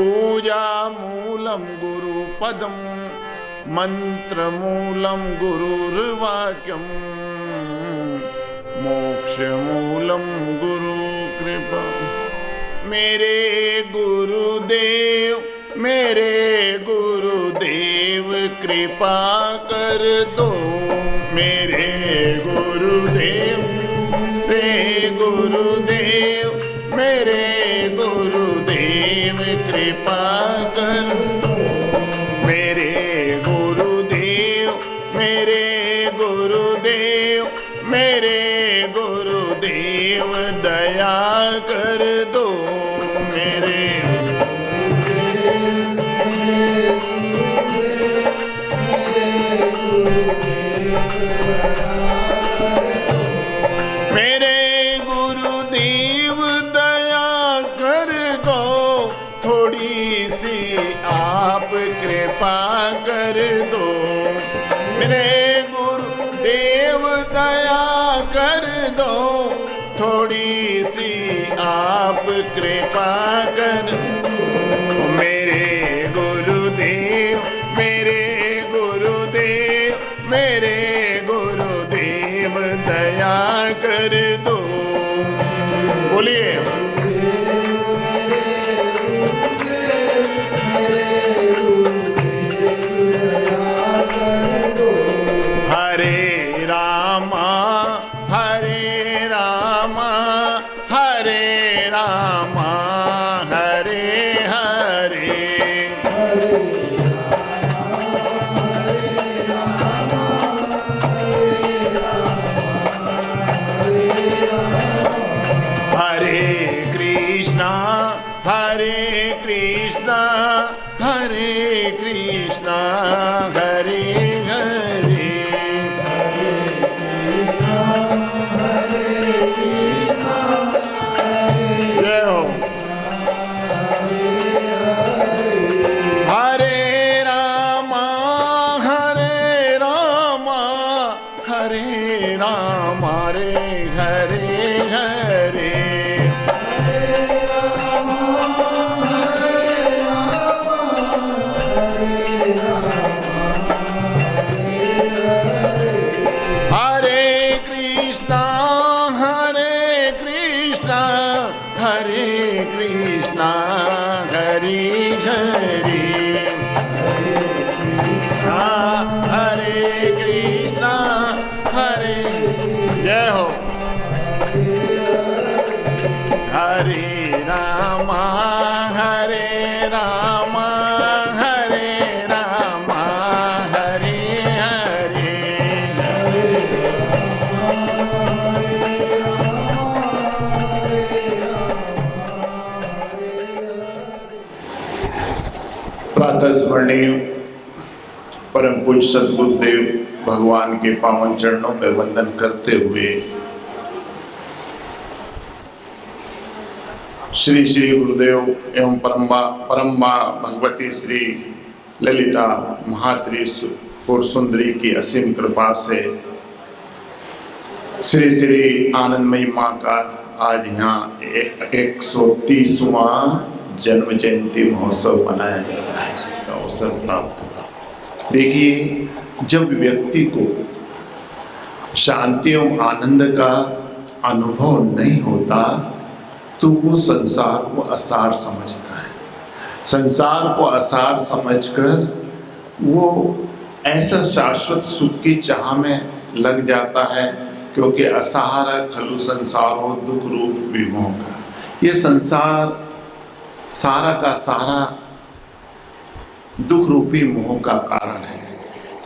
पूजामूलं गुरुपदं मंत्रमूलं गुरुर्वाक्यं मोक्षमूलं गुरुकृपा। मेरे गुरुदेव कृपा कर दो। मेरे गुरुदेव मेरे गुरुदेव कृपा कर दो। मेरे गुरुदेव दया कर दो। मेरे गुरुदेव दया कर दो। थोड़ी सी आप कृपा कर दो। मेरे गुरुदेव दया कर दो। थोड़ी सी आप कृपा कर दो। मेरे गुरुदेव दया कर दो। बोलिए। हरे रामा हरे रामा हरे रामा हरे हरे। हरे कृष्णा हरे कृष्णा हरे कृष्णा हरे हरे। जय हो। हरे रामा हरे रामा हरे रामा रे हरे हरे। हरे कृष्णा हरे कृष्णा हरे कृष्णा हरे हरे। हरे कृष्णा हरे। जय हो। हरे रामा हरे रामा हरे रामा हरे हरे। प्रातः स्मरणीय परम पूज्य सद्गुरुदेव भगवान के पावन चरणों में वंदन करते हुए श्री श्री गुरुदेव एवं परम भगवती श्री ललिता महात्रिपुर सुंदरी की असीम कृपा से श्री श्री आनंदमयी माँ का आज यहाँ 130वां जन्म जयंती महोत्सव मनाया जा रहा है का अवसर प्राप्त हुआ। देखिए, जब व्यक्ति को शांति एवं आनंद का अनुभव नहीं होता तो वो संसार को असार समझता है। संसार को असार समझकर वो ऐसा शाश्वत सुख की चाह में लग जाता है, क्योंकि असार खलु संसारो दुख रूप विमोह का। ये संसार सारा का सारा दुख रूपी मोह का कारण है।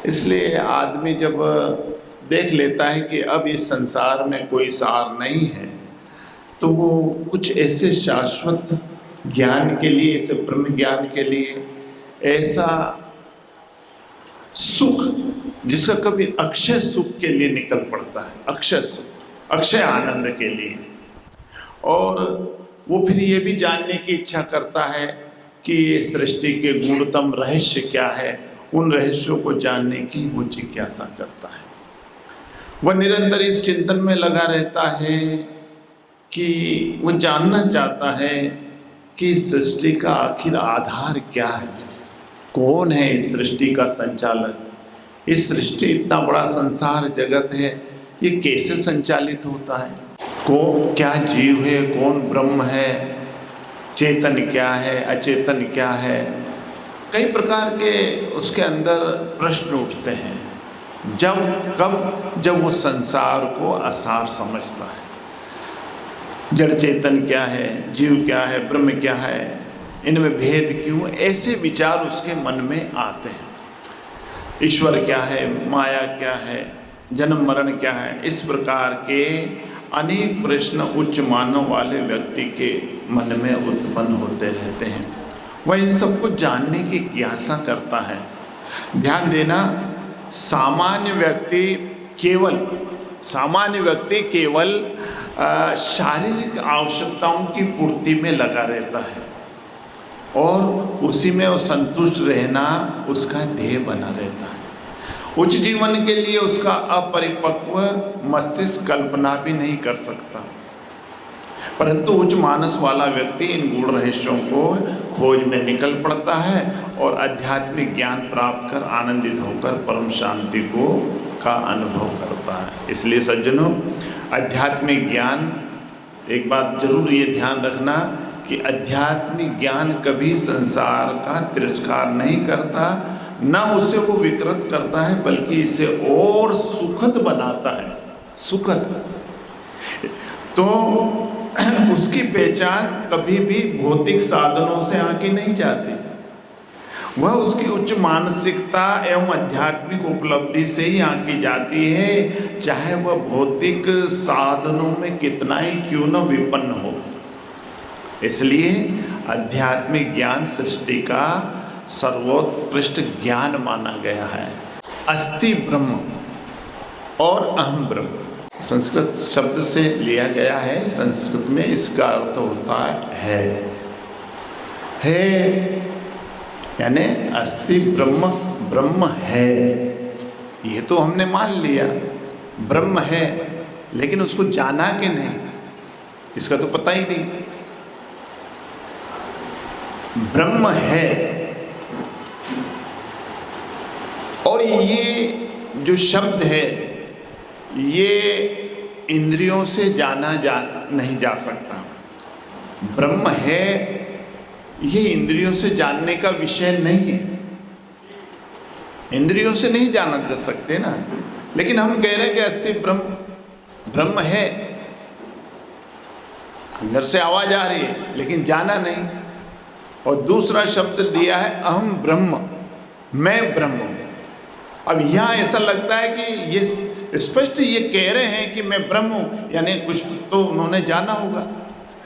इसलिए आदमी जब देख लेता है कि अब इस संसार में कोई सार नहीं है, तो वो कुछ ऐसे शाश्वत ज्ञान के लिए, ऐसे ब्रह्म ज्ञान के लिए, ऐसा सुख जिसका कभी अक्षय सुख के लिए निकल पड़ता है, अक्षय सुख, अक्षय आनंद के लिए। और वो फिर ये भी जानने की इच्छा करता है कि ये सृष्टि के गूढ़तम रहस्य क्या है, उन रहस्यों को जानने की वो जिज्ञासा करता है। वह निरंतर इस चिंतन में लगा रहता है कि वो जानना चाहता है कि सृष्टि का आखिर आधार क्या है, कौन है इस सृष्टि का संचालक। इस सृष्टि इतना बड़ा संसार जगत है, ये कैसे संचालित होता है, क्या जीव है, कौन ब्रह्म है, चेतन क्या है, अचेतन क्या है। कई प्रकार के उसके अंदर प्रश्न उठते हैं जब वो संसार को असार समझता है। जड़ चेतन क्या है, जीव क्या है, ब्रह्म क्या है, इनमें भेद क्यों, ऐसे विचार उसके मन में आते हैं। ईश्वर क्या है, माया क्या है, जन्म मरण क्या है, इस प्रकार के अनेक प्रश्न उच्च मानव वाले व्यक्ति के मन में उत्पन्न होते रहते हैं। वह इन सबको जानने की जिज्ञासा करता है। ध्यान देना, सामान्य व्यक्ति केवल शारीरिक आवश्यकताओं की पूर्ति में लगा रहता है और उसी में वो संतुष्ट रहना उसका ध्येय बना रहता है। उच्च जीवन के लिए उसका अपरिपक्व मस्तिष्क कल्पना भी नहीं कर सकता। परंतु उच्च मानस वाला व्यक्ति इन गूढ़ रहस्यों को खोज में निकल पड़ता है और आध्यात्मिक ज्ञान प्राप्त कर आनंदित होकर परम शांति का अनुभव करता है। इसलिए सज्जनों, आध्यात्मिक ज्ञान, एक बात जरूर ये ध्यान रखना कि आध्यात्मिक ज्ञान कभी संसार का तिरस्कार नहीं करता, न उसे वो विकृत करता है, बल्कि इसे और सुखद बनाता है। सुखद तो उसकी पहचान कभी भी भौतिक साधनों से आंकी नहीं जाती, वह उसकी उच्च मानसिकता एवं आध्यात्मिक उपलब्धि से ही आंकी जाती है, चाहे वह भौतिक साधनों में कितना ही क्यों न विपन्न हो। इसलिए आध्यात्मिक ज्ञान सृष्टि का सर्वोत्कृष्ट ज्ञान माना गया है। अस्ति ब्रह्म और अहम ब्रह्म संस्कृत शब्द से लिया गया है। संस्कृत में इसका अर्थ होता है यानी अस्ति ब्रह्म, ब्रह्म है। ये तो हमने मान लिया ब्रह्म है, लेकिन उसको जाना कि नहीं, इसका तो पता ही नहीं। ब्रह्म है और ये जो शब्द है ये इंद्रियों से जाना नहीं जा सकता। ब्रह्म है ये इंद्रियों से जानने का विषय नहीं है, इंद्रियों से नहीं जाना जा सकते ना। लेकिन हम कह रहे हैं कि अस्ति ब्रह्म है, अंदर से आवाज आ रही है लेकिन जाना नहीं। और दूसरा शब्द दिया है अहम ब्रह्म, मैं ब्रह्म हूं। अब यहाँ ऐसा लगता है कि ये स्पष्ट ये कह रहे हैं कि मैं ब्रह्म हूं, यानी कुछ तो उन्होंने जाना होगा,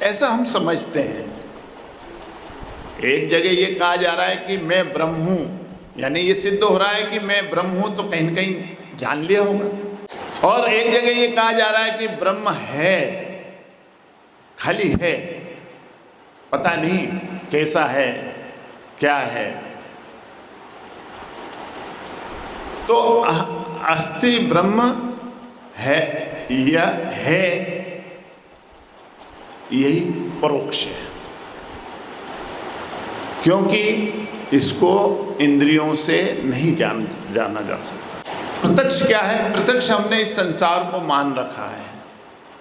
ऐसा हम समझते हैं। एक जगह ये कहा जा रहा है कि मैं ब्रह्म हूं, यानी ये सिद्ध हो रहा है कि मैं ब्रह्म हूं, तो कहीं न कहीं जान लिया होगा। और एक जगह ये कहा जा रहा है कि ब्रह्म है, खाली है, पता नहीं कैसा है, क्या है। तो अस्ति ब्रह्म है, यह है, यही परोक्ष है, क्योंकि इसको इंद्रियों से नहीं जाना जा सकता। प्रत्यक्ष क्या है? प्रत्यक्ष हमने इस संसार को मान रखा है।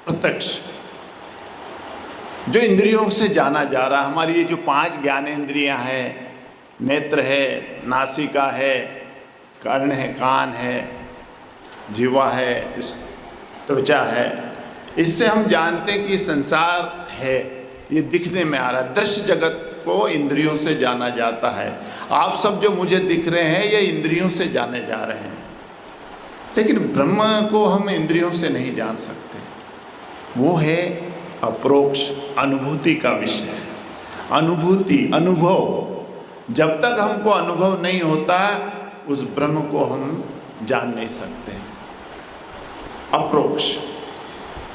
प्रत्यक्ष जो इंद्रियों से जाना जा रहा है, हमारी ये जो 5 ज्ञानेंद्रियां हैं, नेत्र है, नासिका है, कर्ण है, कान है, जीवा है, त्वचा है, इससे हम जानते हैं कि संसार है, ये दिखने में आ रहा है। दृश्य जगत को इंद्रियों से जाना जाता है। आप सब जो मुझे दिख रहे हैं ये इंद्रियों से जाने जा रहे हैं, लेकिन ब्रह्म को हम इंद्रियों से नहीं जान सकते। वो है अप्रोक्ष, अनुभूति का विषय। अनुभूति, अनुभव, जब तक हमको अनुभव नहीं होता उस ब्रह्म को हम जान नहीं सकते। अप्रोक्ष,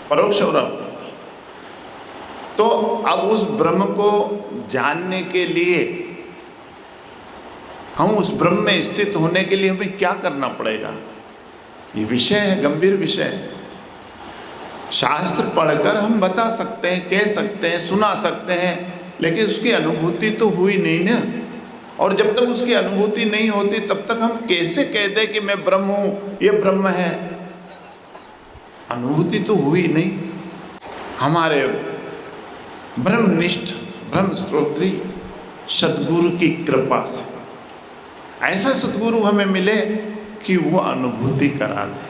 परोक्ष और अप्रोक्ष। तो अब उस ब्रह्म को जानने के लिए, हम उस ब्रह्म में स्थित होने के लिए हमें क्या करना पड़ेगा? ये विषय है, गंभीर विषय है। शास्त्र पढ़कर हम बता सकते हैं, कह सकते हैं, सुना सकते हैं, लेकिन उसकी अनुभूति तो हुई नहीं ना। और जब तक उसकी अनुभूति नहीं होती तब तक हम कैसे कहते कि मैं ब्रह्म हूँ, ये ब्रह्म है? अनुभूति तो हुई नहीं। हमारे ब्रह्मनिष्ठ ब्रह्म स्त्रोत्री सद्गुरु की कृपा से ऐसा सद्गुरु हमें मिले कि वो अनुभूति करा दे,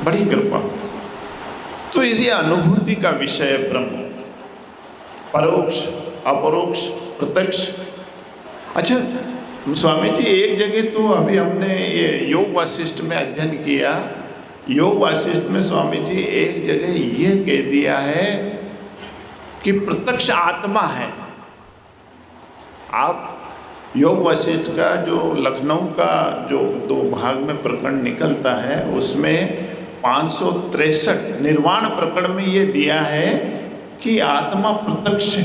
बड़ी कृपा। तो इसी अनुभूति का विषय ब्रह्म, परोक्ष, अपरोक्ष, प्रत्यक्ष। अच्छा स्वामी जी, एक जगह तो अभी हमने ये योग वासिष्ठ में अध्ययन किया, योग वासिष्ठ में स्वामी जी एक जगह ये कह दिया है कि प्रत्यक्ष आत्मा है। आप योग वासिष्ठ का जो लखनऊ का जो 2 भाग में प्रकरण निकलता है उसमें 563 निर्वाण प्रकरण में ये दिया है कि आत्मा प्रत्यक्ष है।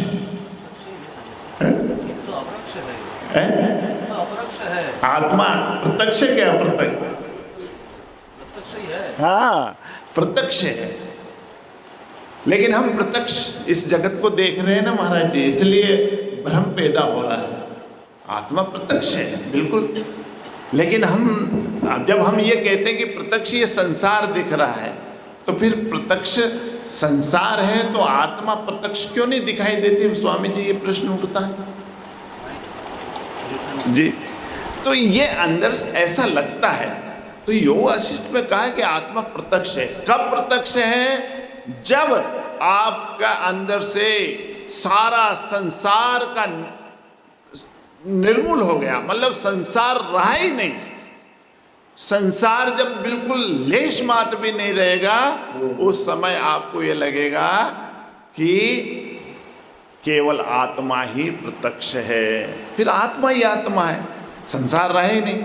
आत्मा प्रत्यक्ष है क्या? प्रत्यक्ष ही है। हाँ, प्रत्यक्ष है। लेकिन हम प्रत्यक्ष इस जगत को देख रहे हैं ना महाराज जी, इसलिए भ्रम पैदा हो रहा है। आत्मा प्रत्यक्ष है बिल्कुल, लेकिन हम जब हम ये कहते हैं कि प्रत्यक्ष ये संसार दिख रहा है, तो फिर प्रत्यक्ष संसार है तो आत्मा प्रत्यक्ष क्यों नहीं दिखाई देती स्वामी जी? ये प्रश्न उठता है जी। तो ये अंदर ऐसा लगता है। तो योग वासिष्ठ में कहा है कि आत्मा प्रत्यक्ष है। कब प्रत्यक्ष है? जब आपका अंदर से सारा संसार का निर्मूल हो गया, मतलब संसार रहा ही नहीं। संसार जब बिल्कुल लेश मात्र भी नहीं रहेगा, उस समय आपको ये लगेगा कि केवल आत्मा ही प्रत्यक्ष है। फिर आत्मा ही आत्मा है, संसार रहा ही नहीं।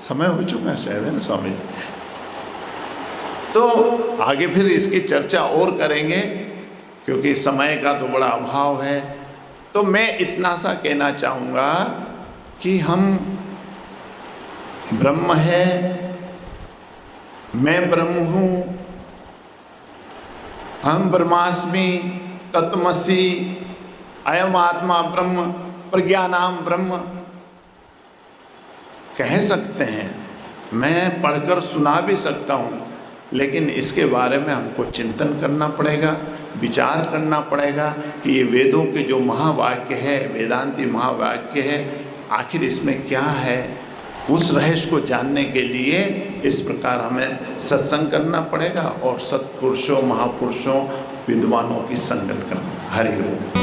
समय हो चुका है शायद, है ना स्वामी जी? तो आगे फिर इसकी चर्चा और करेंगे क्योंकि समय का तो बड़ा अभाव है। तो मैं इतना सा कहना चाहूँगा कि हम ब्रह्म है, मैं ब्रह्म हूँ, हम ब्रह्मास्मि तत्त्वमसि, अयम आत्मा ब्रह्म, प्रज्ञानाम ब्रह्म कह सकते हैं। मैं पढ़कर सुना भी सकता हूँ, लेकिन इसके बारे में हमको चिंतन करना पड़ेगा, विचार करना पड़ेगा कि ये वेदों के जो महावाक्य है, वेदांती महावाक्य है, आखिर इसमें क्या है। उस रहस्य को जानने के लिए इस प्रकार हमें सत्संग करना पड़ेगा और सत्पुरुषों, महापुरुषों, विद्वानों की संगत करना। हरि बोल।